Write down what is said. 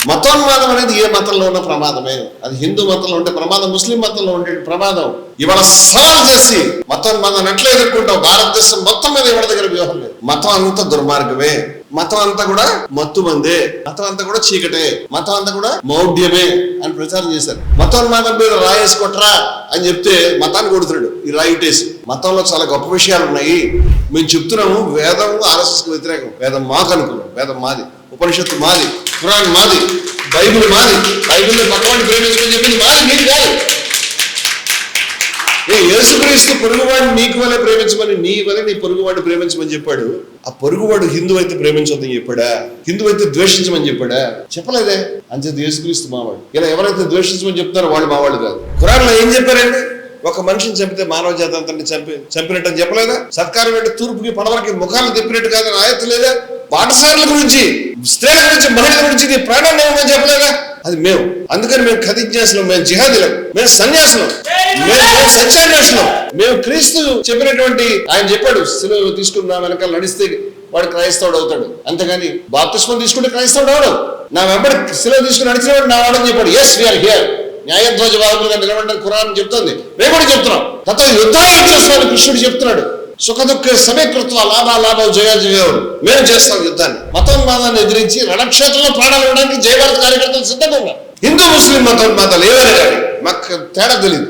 మతోన్మాదం అనేది ఏ మతంలో ఉన్న ప్రమాదమే. అది హిందూ మతంలో ఉంటే ప్రమాదం, ముస్లిం మతంలో ఉండే ప్రమాదం. ఇవాళ సవాల్ చేసి మతోన్మాదాన్ని ఎట్లా ఎదుర్కొంటావు? భారతదేశం మొత్తం మీద ఎవరి దగ్గర వ్యూహం లేదు. మతం అంతా దుర్మార్గమే, మతం అంతా కూడా మత్తు మందే, మతం అంతా కూడా చీకటే, మతం అంతా కూడా మౌఢ్యమే అని ప్రచారం చేశారు. మతోన్మాదం మీద రాయేసి కొట్టరా అని చెప్తే మతాన్ని కొడుతున్నాడు ఈ రాయిటేసి. మతంలో చాలా గొప్ప విషయాలు ఉన్నాయి, మేము చెప్తున్నాము. వేదం RSS కు వ్యతిరేకం. వేదం మాకు అనుకున్నాం, వేదం మాది, ఉపనిషత్తు మాది, ఖురాన్ మాది, బైబిల్ మాది. బైబిల్లో పక్కవాడిని ప్రేమించమని చెప్పింది మాది, నీకు కాదు. యేసుక్రీస్తు పొరుగువాడిని నీకు వల్లే ప్రేమించమని, నీ వల్లే నీ పొరుగువాడిని ప్రేమించమని చెప్పాడు. ఆ పొరుగువాడు హిందూ అయితే ప్రేమించొద్దని చెప్పాడా? హిందూ అయితే ద్వేషించమని చెప్పాడా? చెప్పలేదే. అంచేత యేసుక్రీస్తు మావాడు. ఇలా ఎవరైతే ద్వేషించమని చెప్తారో వాళ్ళు మావాళ్ళు కాదు. ఖురాన్లో ఏం చెప్పారండి? ఒక మనిషిని చంపితే మానవ జాతి అంతని చంపినట్టు అని చెప్పలేదా? సత్కారం అంటే తూర్పుకి పడవలకి ముఖాలు తిప్పినట్టు కాదని ఆయత్తు లేదా? పాఠశాలల గురించి, స్త్రీల గురించి, మహిళల గురించి నీ ప్రాణాన్ని ఏమని చెప్పలేదా? అది మేము. అందుకని మేము ఖతిజ్ఞాసులం, మేము జిహాదీలం, మేము సన్యాసులం, మేము సత్యాన్యాసులం. మేము క్రీస్తు చెప్పినటువంటి, ఆయన చెప్పాడు సిలువ తీసుకుని నా వెనకాల నడిస్తే వాడు క్రైస్తవుడు అవుతాడు. అంతేగాని బాప్తిస్మం తీసుకుంటే క్రైస్తవుడు అవడు. నా వెంబడి సిలువ తీసుకుని నడిచినవాడు నా వాడని చెప్పాడు. Yes we're here. న్యాయధ్వజవాదులుగా నిలబడ్డానికి ఖురాన్ చెప్తుంది, మేము కూడా చెప్తున్నాం. తత్వ యుద్ధాలు చేస్తామని కృష్ణుడు చెప్తున్నాడు. సుఖ దుఃఖ సమీకృత్వ లాభాలు జయాజయాలు మేము చేస్తాం యుద్ధాన్ని. మతోన్మాదాన్ని ఎదిరించి రణక్షేత్రంలో ప్రాణాలు ఇవ్వడానికి జయభారత్ కార్యకర్తలు సిద్ధంగా ఉన్నారు. హిందూ ముస్లిం మతోన్మాదాలు ఏవైనా కానీ మాకు తేడా తెలియదు.